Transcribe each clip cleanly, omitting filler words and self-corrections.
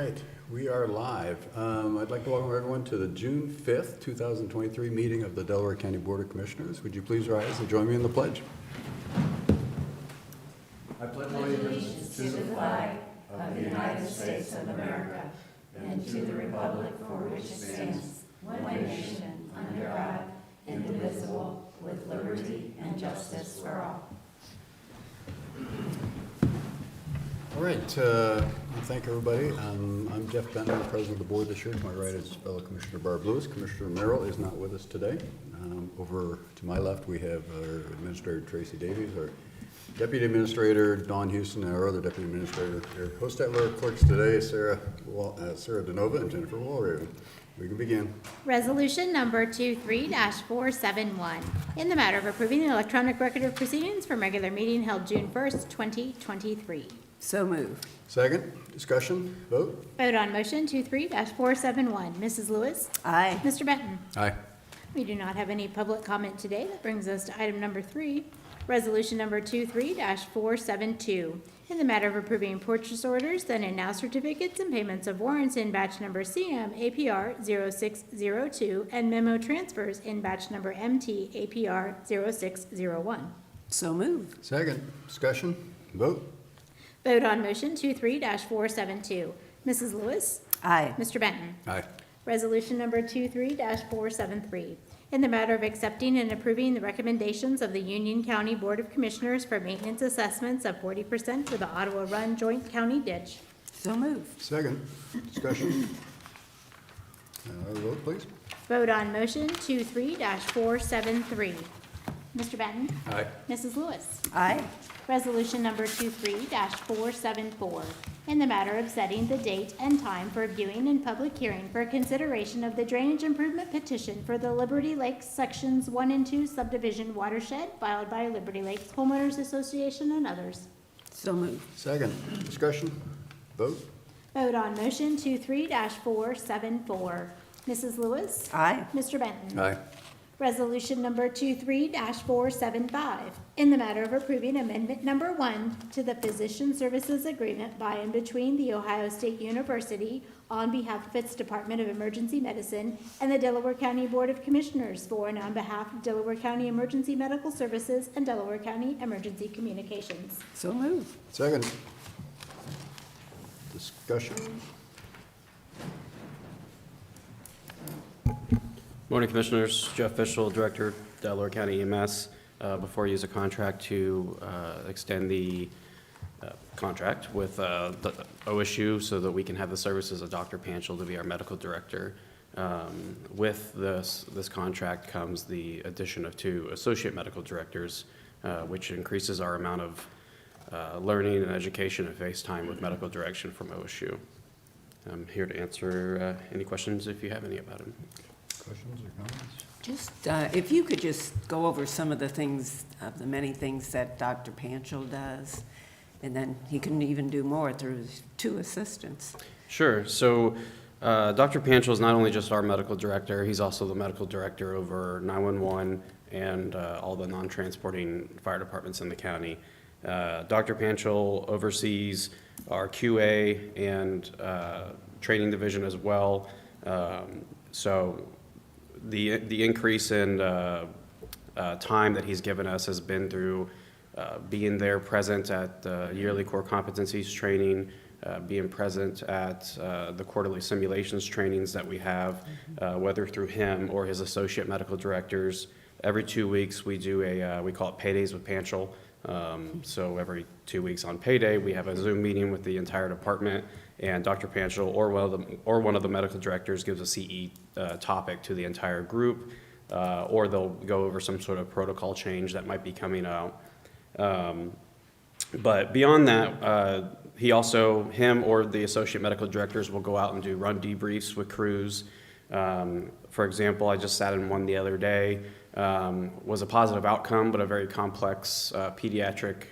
right, we are live. I'd like to welcome everyone to the June 5th, 2023 meeting of the Delaware County Board of Commissioners. Would you please rise and join me in the pledge? I pledge allegiance to the flag of the United States of America and to the republic for which it stands, one nation, under God, indivisible, with liberty and justice for all. All right, well, thank everybody. I'm Jeff Benton, the president of the board this year. To my right is fellow Commissioner Barb Lewis. Commissioner Merrill is not with us today. Over to my left, we have our Administrator Tracy Davies, our Deputy Administrator Dawn Houston, and our other Deputy Administrator Eric Hostetler. Clerks today, Sarah DeNova and Jennifer Walraven. We can begin. Resolution number 23-471, in the matter of approving the electronic record of proceedings from regular meeting held June 1st, 2023. So move. Second, discussion, vote. Vote on motion 23-471. Mrs. Lewis? Aye. Mr. Benton? Aye. We do not have any public comment today. That brings us to item number 3, resolution number 23-472, in the matter of approving purchase orders, then and now certificates and payments of warrants in batch number CM APR 0602 and memo transfers in batch number MT APR 0601. So move. Second, discussion, vote. Vote on motion 23-472. Mrs. Lewis? Aye. Mr. Benton? Aye. Resolution number 23-473, in the matter of accepting and approving the recommendations of the Union County Board of Commissioners for maintenance assessments of 40% for the Ottawa Run Joint County Ditch. So move. Second, discussion. Vote, please. Vote on motion 23-473. Mr. Benton? Aye. Mrs. Lewis? Aye. Resolution number 23-474, in the matter of setting the date and time for viewing and public hearing for consideration of the drainage improvement petition for the Liberty Lakes Sections 1 and 2 subdivision watershed filed by Liberty Lakes Homeowners Association and others. So move. Second, discussion, vote. Vote on motion 23-474. Mrs. Lewis? Aye. Mr. Benton? Aye. Resolution number 23-475, in the matter of approving amendment number 1 to the Physician Services Agreement by and between the Ohio State University on behalf of its Department of Emergency Medicine and the Delaware County Board of Commissioners for and on behalf of Delaware County Emergency Medical Services and Delaware County Emergency Communications. So move. Second, discussion. Morning, Commissioners. Jeff Fishel, Director, Delaware County EMS. Before you use a contract to extend the contract with the OSU so that we can have the services of Dr. Panchel to be our medical director. With this contract comes the addition of 2 associate medical directors, which increases our amount of learning and education and face time with medical direction from OSU. I'm here to answer any questions if you have any about it. Questions or comments? Just, if you could just go over some of the things, of the many things that Dr. Panchel does, and then he can even do more through his 2 assistants. Sure. So Dr. Panchel is not only just our medical director, he's also the medical director over 911 and all the non-transporting fire departments in the county. Dr. Panchel oversees our QA and training division as well. So the increase in time that he's given us has been through being there present at the yearly core competencies training, being present at the quarterly simulations trainings that we have, whether through him or his associate medical directors. Every 2 weeks we do we call it Paydays with Panchel. So every 2 weeks on payday, we have a Zoom meeting with the entire department, and Dr. Panchel or one of the medical directors gives a CE topic to the entire group, or they'll go over some sort of protocol change that might be coming out. But beyond that, him or the associate medical directors will go out and do run debriefs with crews. For example, I just sat in one the other day. Was a positive outcome, but a very complex pediatric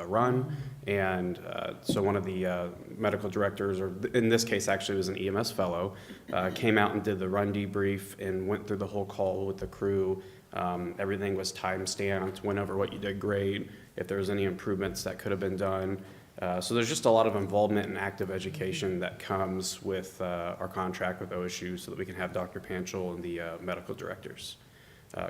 run. And so one of the medical directors, or in this case actually was an EMS fellow, came out and did the run debrief and went through the whole call with the crew. Everything was time stamped, went over what you did great, if there was any improvements that could have been done. So there's just a lot of involvement and active education that comes with our contract with OSU so that we can have Dr. Panchal and the medical directors.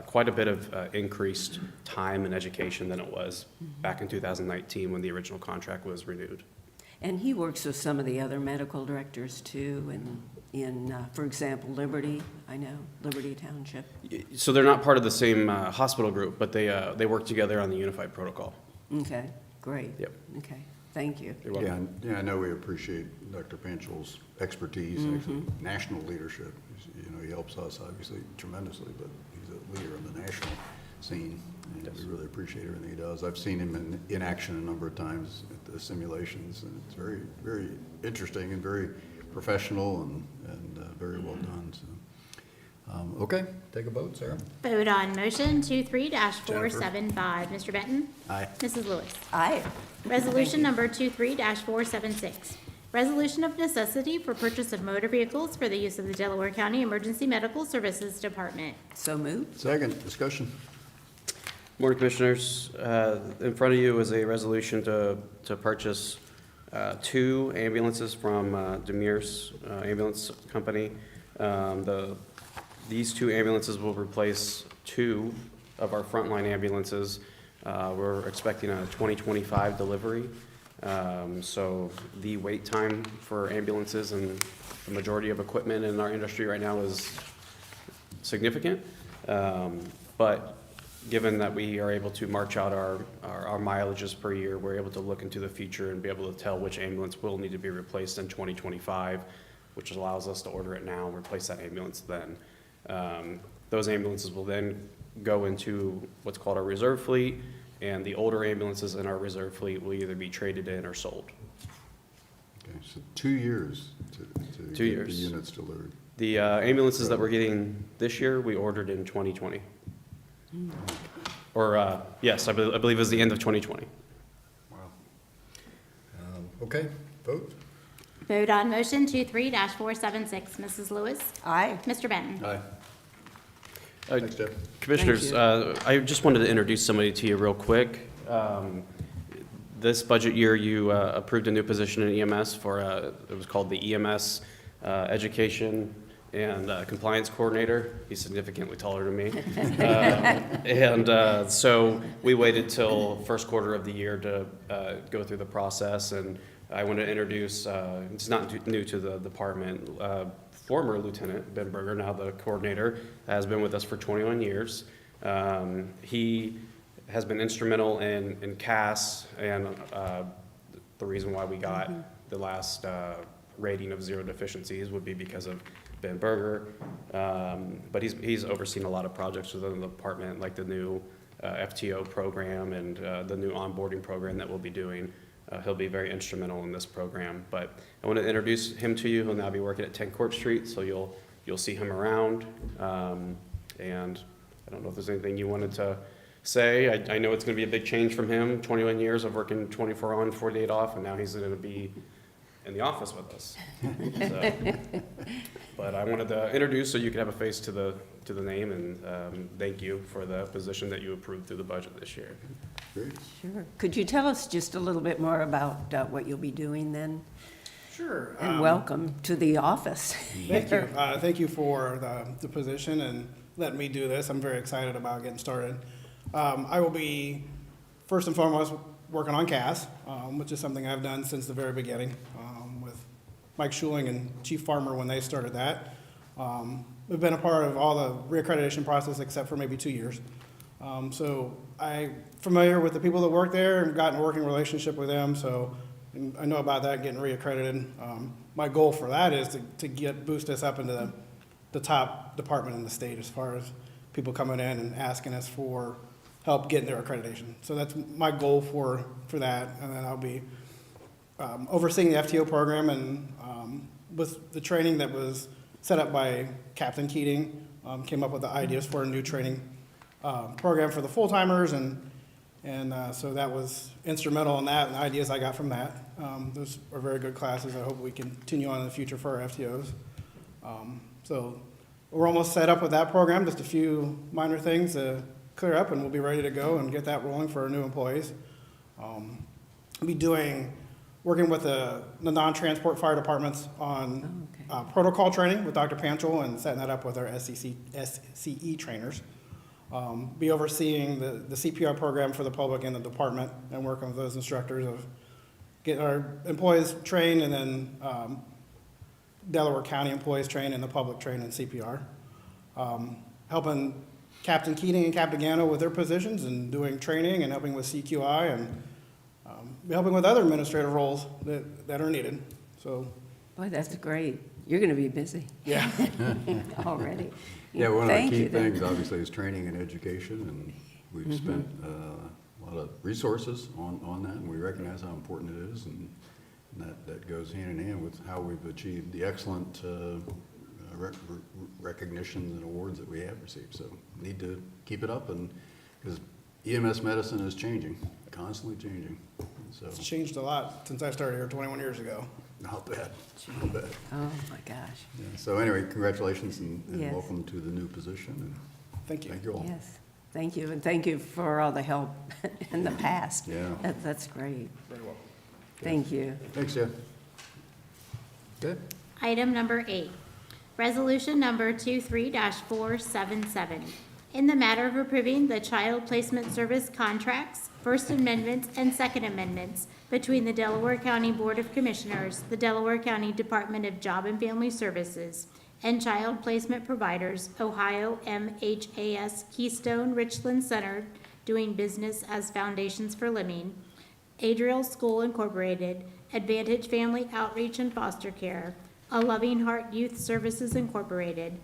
Quite a bit of increased time and education than it was back in 2019 when the original contract was renewed. And he works with some of the other medical directors too, in, for example, Liberty, I know, Liberty Township. So they're not part of the same hospital group, but they work together on the unified protocol. Okay, great. Yep. Okay, thank you. You're welcome. Yeah, I know we appreciate Dr. Panchal's expertise, actually, national leadership. He helps us obviously tremendously, but he's a leader in the national scene, and we really appreciate everything he does. I've seen him in action a number of times at the simulations, and it's very, very interesting and very professional and very well done. So, okay, take a vote, Sarah. Vote on motion 23-475. Mr. Benton? Aye. Mrs. Lewis? Aye. Resolution number 23-476. Resolution of necessity for purchase of motor vehicles for the use of the Delaware County Emergency Medical Services Department. So moved. Second, discussion. Morning, Commissioners. In front of you is a resolution to purchase 2 ambulances from Demir's Ambulance Company. These 2 ambulances will replace 2 of our frontline ambulances. We're expecting a 2025 delivery. So the wait time for ambulances and the majority of equipment in our industry right now is significant. But given that we are able to march out our mileages per year, we're able to look into the future and be able to tell which ambulance will need to be replaced in 2025, which allows us to order it now and replace that ambulance then. Those ambulances will then go into what's called our reserve fleet, and the older ambulances in our reserve fleet will either be traded in or sold. Okay, so 2 years to 2 get the years. units delivered. The ambulances that we're getting this year, we ordered in 2020. Or, yes, I believe it was the end of 2020. Wow. Okay, vote. Vote on motion 23-476. Mrs. Lewis? Aye. Mr. Benton? Aye. Uh, Thanks, Jeff. Commissioners, I just wanted to introduce somebody to you real quick. This budget year, you approved a new position in EMS for, it was called the EMS Education and Compliance Coordinator. He's significantly taller than me. So we waited till first quarter of the year to go through the process, and I want to introduce, it's not new to the department, former Lieutenant Ben Berger, now the coordinator, has been with us for 21 years. He has been instrumental in CAS, and the reason why we got the last rating of 0 deficiencies would be because of Ben Berger. But he's overseen a lot of projects within the department, like the new FTO program and the new onboarding program that we'll be doing. He'll be very instrumental in this program. But I want to introduce him to you. He'll now be working at 10 Court Street, so you'll see him around. And I don't know if there's anything you wanted to say. I know it's going to be a big change from him. 21 years of working 24 on, 48 off, and now he's going to be in the office with us. So, but I wanted to introduce so you could have a face to the name, and thank you for the position that you approved through the budget this year. Great. Sure. Could you tell us just a little bit more about what you'll be doing then? Sure. And welcome to the office. Thank you. Thank you for the position and letting me do this. I'm very excited about getting started. I will be, first and foremost, working on CAS, which is something I've done since the very beginning with Mike Schuling and Chief Farmer when they started that. We've been a part of all the reaccreditation process except for maybe 2 years. So I'm familiar with the people that work there and gotten a working relationship with them, so I know about that, getting reaccredited. My goal for that is to boost us up into the top department in the state as far as people coming in and asking us for help getting their accreditation. So that's my goal for that, and then I'll be overseeing the FTO program and with the training that was set up by Captain Keating, came up with the ideas for a new training program for the full-timers, and so that was instrumental in that, and the ideas I got from that. Those are very good classes. I hope we continue on in the future for our FTOs. So we're almost set up with that program, just a few minor things to clear up, and we'll be ready to go and get that rolling for our new employees. We'll be doing working with the non-transport fire departments on protocol training with Dr. Panchel and setting that up with our SCE trainers. Be overseeing the CPR program for the public and the department and working with those instructors of getting our employees trained and then Delaware County employees trained and the public trained in CPR. Helping Captain Keating and Captain Gano with their positions and doing training and helping with CQI and helping with other administrative roles that are needed. So, Boy, that's great. You're going to be busy yeah. already. Yeah, one of the Thank key you, then. things, obviously, is training and education, and we've spent a lot of resources on that, and we recognize how important it is, and that goes hand in hand with how we've achieved the excellent recognitions and awards that we have received. So need to keep it up, and because EMS medicine is changing, constantly changing. So It's changed a lot since I started here 21 years ago. not bad, not bad. Oh, my gosh. Yeah, so anyway, congratulations and Yes. welcome to the new position. And Thank you. thank you all. Yes, thank you, and thank you for all the help in the past. Yeah. That's great. Very well. Thank you. Thanks, Jeff. Okay. Item number 8, resolution number 23-477. In the matter of approving the child placement service contracts, First Amendments and Second Amendments between the Delaware County Board of Commissioners, the Delaware County Department of Job and Family Services, and child placement providers, Ohio MHAS Keystone Richland Center, doing business as Foundations for Living, Adriel School Incorporated, Advantage Family Outreach and Foster Care, A Loving Heart Youth Services Incorporated,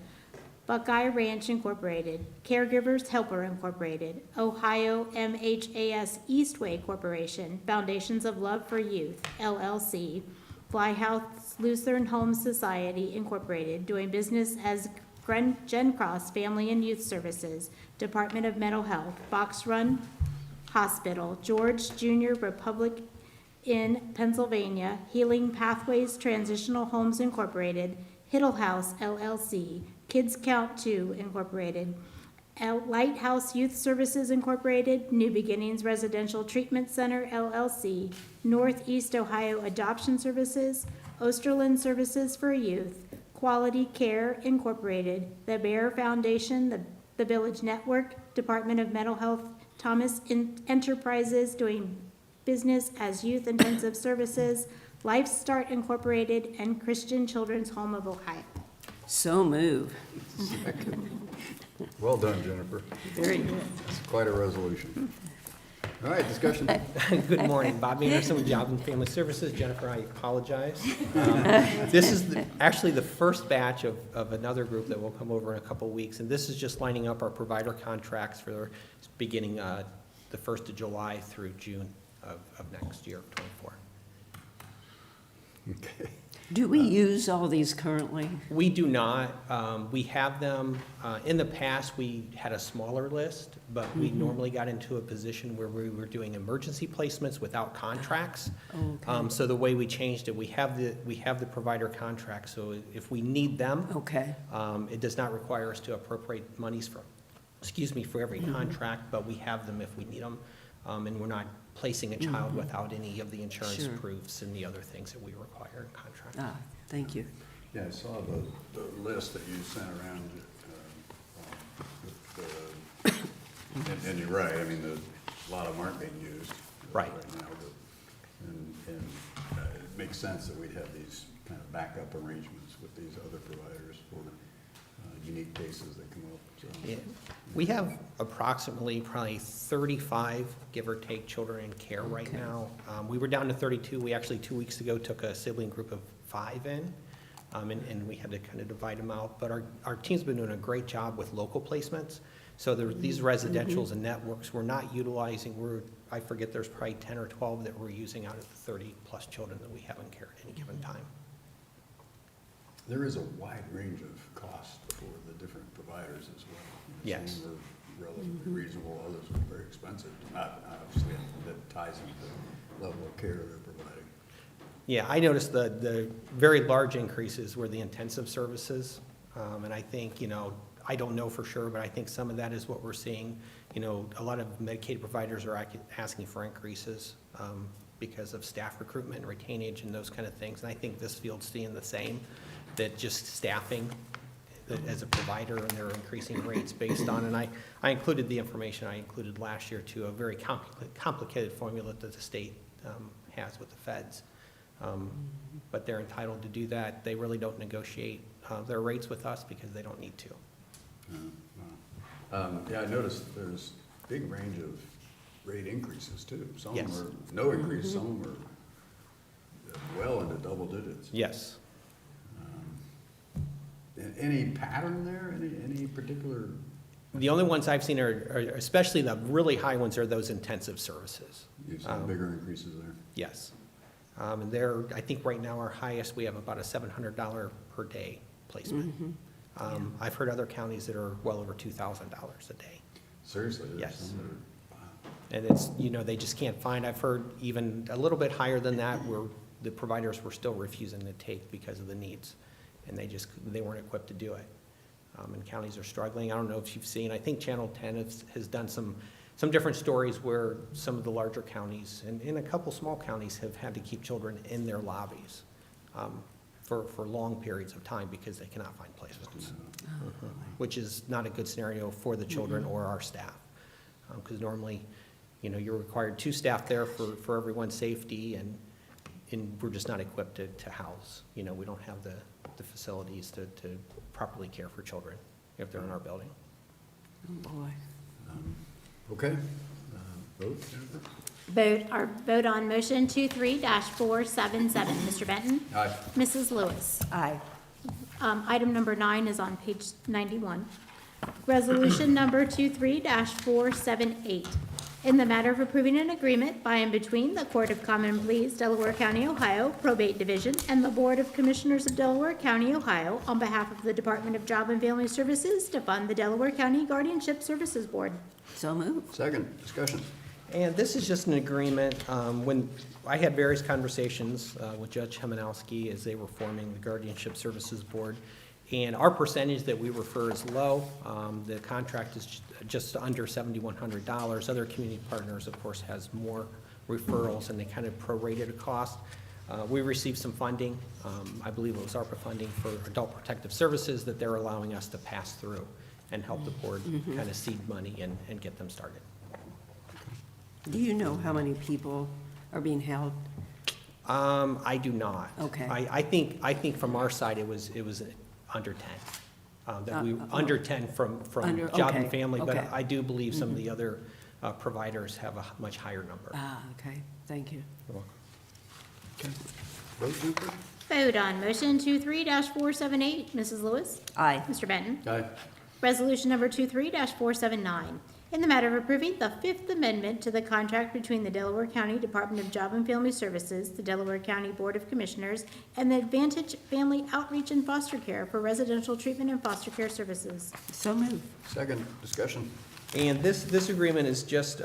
Buckeye Ranch Incorporated, Caregivers Helper Incorporated, Ohio MHAS Eastway Corporation, Foundations of Love for Youth, LLC, Fly House Lutheran Home Society Incorporated, doing business as Gen Cross Family and Youth Services, Department of Mental Health, Box Run Hospital, George Junior Republic in Pennsylvania, Healing Pathways Transitional Homes Incorporated, Hiddle House LLC, Kids Count 2 Incorporated, Lighthouse Youth Services Incorporated, New Beginnings Residential Treatment Center LLC, Northeast Ohio Adoption Services, Osterland Services for Youth, Quality Care Incorporated, the Bear Foundation, the Village Network, Department of Mental Health, Thomas Enterprises, doing business as Youth Intensive Services, Life Start Incorporated, and Christian Children's Home of Ohio. So move. Well done, Jennifer. Very good. It's quite a resolution. All right, discussion. Good morning, Bob Anderson with Job and Family Services. Jennifer, I apologize. This is actually the first batch of another group that will come over in a couple of weeks, and this is just lining up our provider contracts for beginning the 1st of July through June of next year, 24. Okay. Do we use all these currently? We do not. We have them, in the past, we had a smaller list, but we normally got into a position where we were doing emergency placements without contracts. Okay. So the way we changed it, we have the provider contract, so if we need them, Okay, it does not require us to appropriate monies for every contract, but we have them if we need them. And we're not placing a child without any of the insurance Sure. proofs and the other things that we require in contract. thank you. Yeah, I saw the list that you sent around. And you're right, I mean, a lot of them aren't being used. Right. Now, and it makes sense that we'd have these kind of backup arrangements with these other providers for unique cases that come up, so. Yeah. We have approximately probably 35, give or take, children in care right Okay. now. We were down to 32. We actually, 2 weeks ago, took a sibling group of 5 in, and we had to kind of divide them out. But our team's been doing a great job with local placements. So these residentials and networks, we're not utilizing, I forget, there's probably 10 or 12 that we're using out of the 30-plus children that we have in care at any given time. There is a wide range of costs for the different providers as well. Yes. Some are relatively reasonable, others are very expensive, not obviously, that ties into the level of care they're providing. Yeah, I noticed the very large increases were the intensive services. And I think, I don't know for sure, but I think some of that is what we're seeing. A lot of Medicaid providers are asking for increases. because of staff recruitment, retainage, and those kind of things. And I think this field's seeing the same, that just staffing as a provider, and they're increasing rates based on, and I included the information I included last year to a very complicated formula that the state has with the feds. But they're entitled to do that. They really don't negotiate their rates with us because they don't need to. Yeah, I noticed there's big range of rate increases too. Some Yes. were no increase, some were well into double digits. Yes. Any pattern there, any particular? The only ones I've seen are, especially the really high ones, are those intensive services. You've seen bigger increases there? Yes. And they're, I think right now our highest, we have about a $700 per day placement. I've heard other counties that are well over $2,000 a day. Seriously? There's Yes. some that are- wow. And it's, you know, they just can't find, I've heard even a little bit higher than that where the providers were still refusing to take because of the needs. And they weren't equipped to do it. And counties are struggling. I don't know if you've seen, I think Channel 10 has done some different stories where some of the larger counties and a couple small counties have had to keep children in their lobbies for long periods of time because they cannot find placements. Which is not a good scenario for the children or our staff. Because normally, you know, you're required 2 staff there for everyone's safety, and we're just not equipped to house. You know, we don't have the facilities to properly care for children if they're in our building. Oh, boy. Okay. Vote, Jennifer? Vote on motion 23-477. Mr. Benton? Aye. Mrs. Lewis? Aye. Item number 9 is on page 91. Resolution number 23-478. In the matter of approving an agreement by and between the Court of Common Pleas, Delaware County, Ohio, Probate Division, and the Board of Commissioners of Delaware County, Ohio, on behalf of the Department of Job and Family Services to fund the Delaware County Guardianship Services Board. So moved. Second, discussion. And this is just an agreement, when I had various conversations with Judge Hemanowski as they were forming the Guardianship Services Board, and our percentage that we refer is low. The contract is just under $7,100. Other community partners, of course, has more referrals, and they kind of prorated a cost. We received some funding. I believe it was ARPA funding for adult protective services that they're allowing us to pass through and help the board kind of seed money and get them started. Do you know how many people are being held? I do not. Okay. I think from our side, it was under 10. Under 10 from Under- Job and okay, Family, but okay. I do believe some of the other providers have a much higher number. Okay, thank you. You're welcome. Vote, Jennifer? Vote on motion 23-478. Mrs. Lewis? Aye. Mr. Benton? Aye. Resolution number 23-479. In the matter of approving the Fifth Amendment to the contract between the Delaware County Department of Job and Family Services, the Delaware County Board of Commissioners, and the Advantage Family Outreach and Foster Care for residential treatment and foster care services. So moved. Second, discussion. And this agreement is just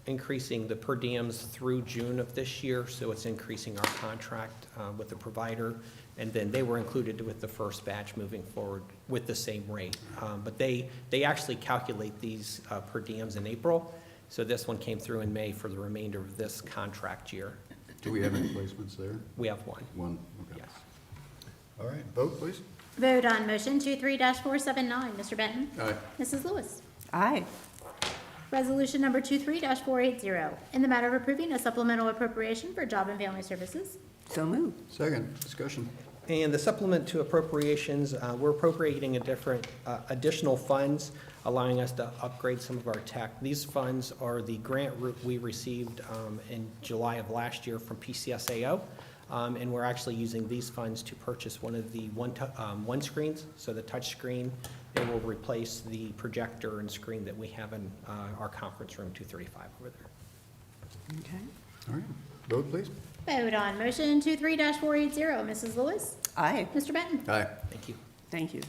increasing the per diems through June of this year, so it's increasing our contract with the provider. And then they were included with the first batch moving forward with the same rate. But they actually calculate these per diems in April, so this one came through in May for the remainder of this contract year. Do we have any placements there? We have one, One, okay. yes. All right, vote, please. Vote on motion 23-479. Mr. Benton? Aye. Mrs. Lewis? Aye. Resolution number 23-480. In the matter of approving a supplemental appropriation for Job and Family Services. So moved. Second, discussion. And the supplement to appropriations, we're appropriating additional funds, allowing us to upgrade some of our tech. These funds are the grant we received in July of last year from PCSAO. And we're actually using these funds to purchase one of the one screens, so the touch screen. It will replace the projector and screen that we have in our conference room 235 over there. Okay. All right, vote, please. Vote on motion 23-480. Mrs. Lewis? Aye. Mr. Benton? Aye. Thank you. Thank you.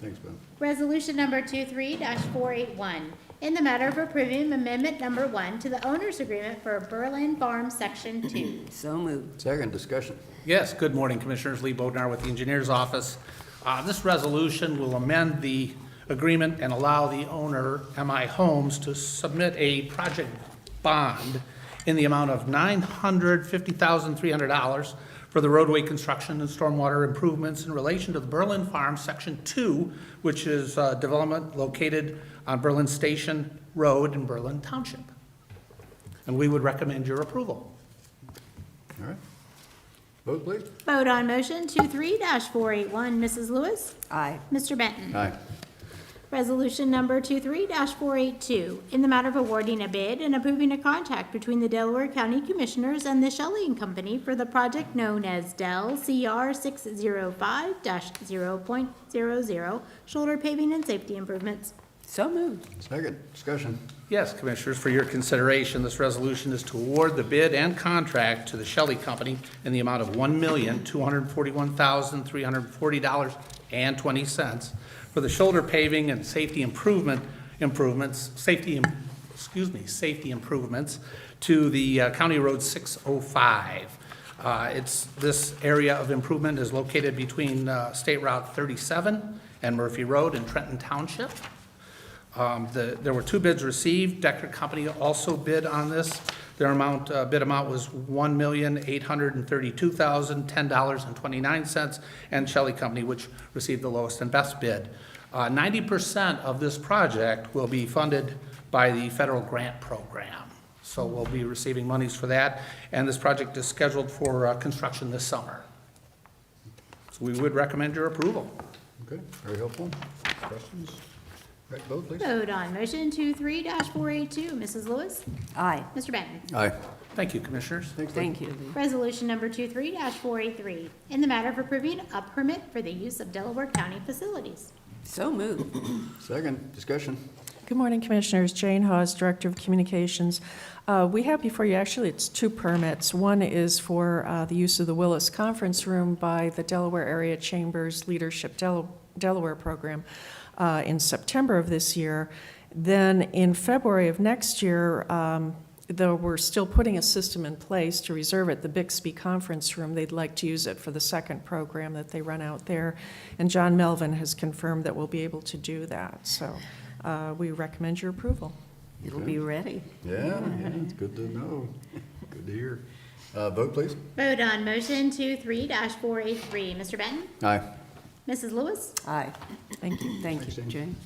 Thanks, Ben. Resolution number 23-481. In the matter of approving amendment number 1 to the owner's agreement for Berlin Farm Section 2. So moved. Second, discussion. Yes, good morning, Commissioners. Lee Bodnar with the Engineers Office. This resolution will amend the agreement and allow the owner, MI Homes, to submit a project bond in the amount of $950,300 for the roadway construction and stormwater improvements in relation to the Berlin Farm Section 2, which is development located on Berlin Station Road in Berlin Township. And we would recommend your approval. All right. Vote, please. Vote on motion 23-481. Mrs. Lewis? Aye. Mr. Benton? Aye. Resolution number 23-482, in the matter of awarding a bid and approving a contract between the Delaware County Commissioners and the Shelley and Company for the project known as Del CR 605-0.00, shoulder paving and safety improvements. So moved. Second, discussion. Yes, Commissioners, for your consideration, this resolution is to award the bid and contract to the Shelley Company in the amount of $1,241,340.20 for the shoulder paving and safety improvements to the County Road 605. This area of improvement is located between State Route 37 and Murphy Road in Trenton Township. There were 2 bids received. Decker Company also bid on this. Their bid amount was $1,832,010.29, and Shelley Company, which received the lowest and best bid. 90% of this project will be funded by the federal grant program. So we'll be receiving monies for that, and this project is scheduled for construction this summer. So we would recommend your approval. Okay, very helpful. Questions? Right, vote, please. Vote on motion 23-482. Mrs. Lewis? Aye. Mr. Benton? Aye. Thank you, Commissioners. Thank you, Lee. Resolution number 23-483, in the matter of approving a permit for the use of Delaware County facilities. So moved. Second, discussion. Good morning, Commissioners. Jane Hawes, Director of Communications. We have before you, actually, it's 2 permits. One is for the use of the Willis Conference Room by the Delaware Area Chambers Leadership Delaware Program in September of this year. Then in February of next year, though we're still putting a system in place to reserve it, the Bixby Conference Room, they'd like to use it for the second program that they run out there. And John Melvin has confirmed that we'll be able to do that. So we recommend your approval. It'll be ready. Yeah, it's good to know. Good to hear. Vote, please. Vote on motion 23-483. Mr. Benton? Aye. Mrs. Lewis? Aye. Thank you. Thank Thanks, you, Jane.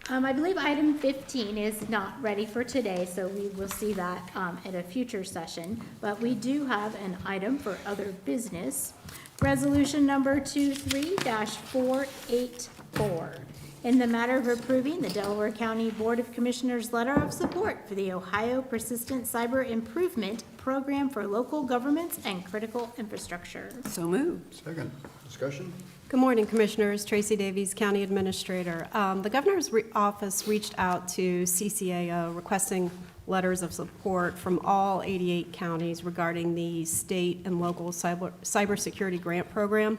Jane. I believe item 15 is not ready for today, so we will see that at a future session. But we do have an item for other business. Resolution number 23-484. In the matter of approving the Delaware County Board of Commissioners' letter of support for the Ohio Persistent Cyber Improvement Program for local governments and critical infrastructure. So moved. Second, discussion. Good morning, Commissioners. Tracy Davies, County Administrator. The Governor's office reached out to CCAO requesting letters of support from all 88 counties regarding the state and local cybersecurity grant program.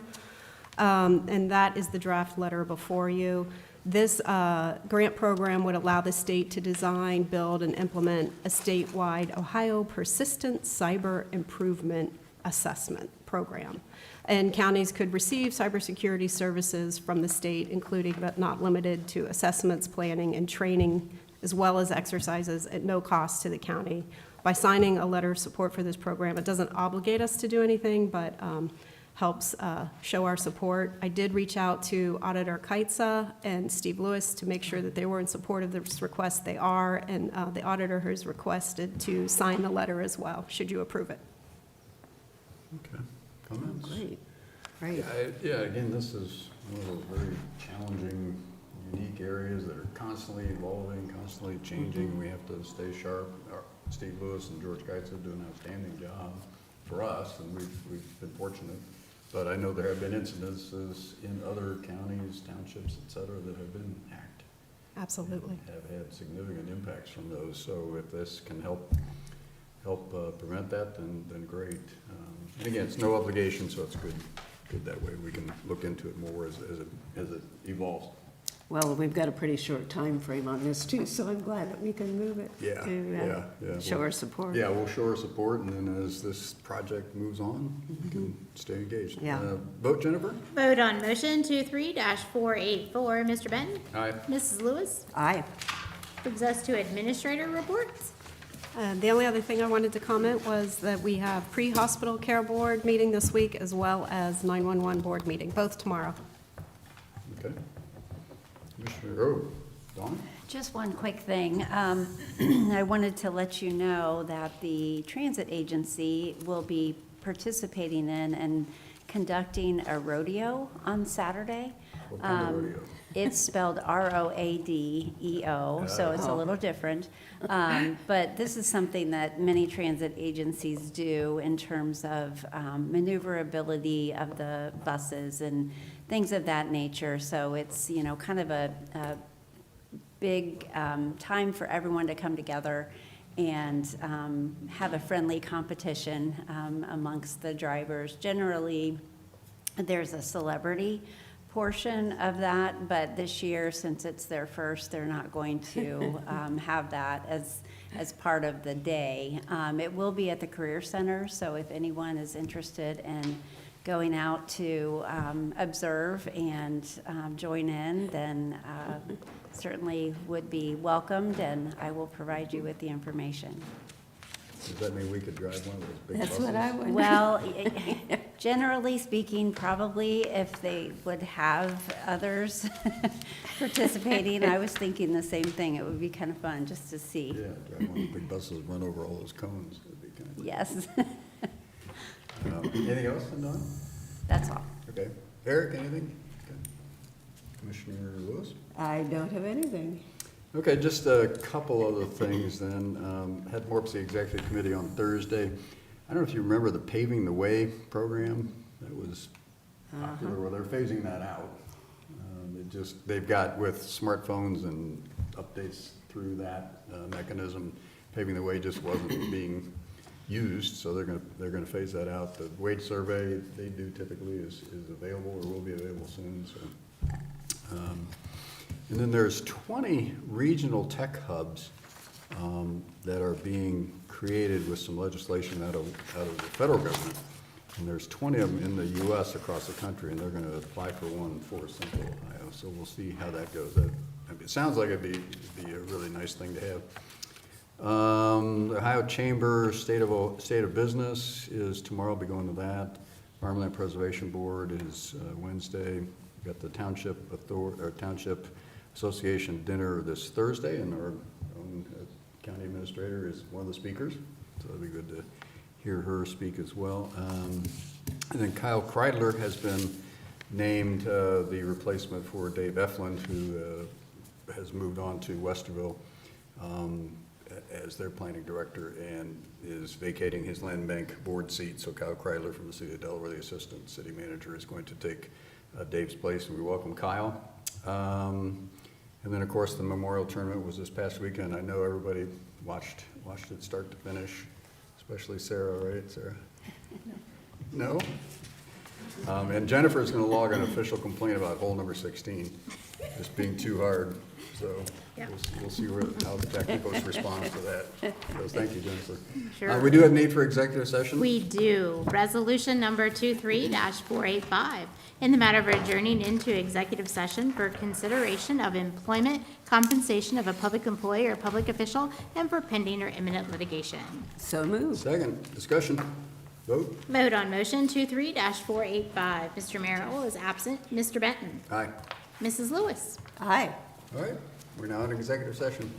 And that is the draft letter before you. This grant program would allow the state to design, build, and implement a statewide Ohio Persistent Cyber Improvement Assessment Program. And counties could receive cybersecurity services from the state, including but not limited to assessments, planning, and training, as well as exercises at no cost to the county. By signing a letter of support for this program, it doesn't obligate us to do anything, but helps show our support. I did reach out to Auditor Kaitza and Steve Lewis to make sure that they were in support of this request. They are, and the auditor has requested to sign the letter as well, should you approve it. Okay, comments? Great. Great. Yeah, again, this is one of those very challenging, unique areas that are constantly evolving, constantly changing. We have to stay sharp. Steve Lewis and George Geitz do an outstanding job for us, and we've been fortunate. But I know there have been incidences in other counties, townships, et cetera, that have been hacked. Absolutely. And have had significant impacts from those. So if this can help prevent that, then great. And again, it's no obligation, so it's good that way. We can look into it more as it evolves. Well, we've got a pretty short time frame on this too, so I'm glad that we can move it Yeah, to yeah. show our support. Yeah, we'll show our support, and then as this project moves on, we can stay engaged. Yeah. Vote, Jennifer? Vote on motion 23-484. Mr. Benton? Aye. Mrs. Lewis? Aye. Brings us to administrator reports. The only other thing I wanted to comment was that we have pre-hospital care board meeting this week as well as 911 board meeting, both tomorrow. Okay. Commissioner, Dawn? Just one quick thing. I wanted to let you know that the transit agency will be participating in and conducting a rodeo on Saturday. What kind of rodeo? It's spelled ROADEO, so it's a little different. But this is something that many transit agencies do in terms of maneuverability of the buses and things of that nature. So it's, you know, kind of a big time for everyone to come together and have a friendly competition amongst the drivers. Generally, there's a celebrity portion of that, but this year, since it's their first, they're not going to have that as part of the day. It will be at the Career Center, so if anyone is interested in going out to observe and join in, then certainly would be welcomed, and I will provide you with the information. Does that mean we could drive one of those big That's buses? what I would. Well, generally speaking, probably if they would have others participating, I was thinking the same thing. It would be kind of fun just to see. Yeah, drive one of the big buses, run over all those cones. That'd be kind of. Yes, Anything else, Dawn? that's all. Okay. Eric, anything? Okay. Commissioner Lewis? I don't have anything. Okay, just a couple other things then. Had more the executive committee on Thursday. I don't know if you remember the Paving the Way program that was popular. Well, they're phasing that out. They've got with smartphones and updates through that mechanism, Paving the Way just wasn't being used, so they're gonna phase that out. The wage survey they do typically is available or will be available soon. So. And then there's 20 regional tech hubs that are being created with some legislation out of the federal government. And there's 20 of them in the U.S. across the country, and they're going to apply for one for Central Ohio. So we'll see how that goes. It sounds like it'd be a really nice thing to have. The Ohio Chamber State of Business is tomorrow. I'll be going to that. Farmland Preservation Board is Wednesday. We've got the Township Association dinner this Thursday, and our own county administrator is one of the speakers, so it'll be good to hear her speak as well. And then Kyle Kreidler has been named the replacement for Dave Eflin, who has moved on to Westerville as their planning director and is vacating his land bank board seat. So Kyle Kreidler from the city of Delaware, the assistant city manager, is going to take Dave's place, and we welcome Kyle. And then, of course, the memorial tournament was this past weekend. I know everybody watched it start to finish, especially Sarah, right, Sarah? No? And Jennifer's going to log an official complaint about hole number 16, just being too hard. So we'll see how the technicals respond to that. So thank you, Jennifer. Sure. We do have need for executive session. We do. Resolution number 23-485, in the matter of adjourning into executive session for consideration of employment, compensation of a public employee or public official, and for pending or imminent litigation. So moved. Second, discussion, vote. Vote on motion 23-485. Mr. Merrill is absent. Mr. Benton. Aye. Mrs. Lewis. Aye. All right, we're now in executive session.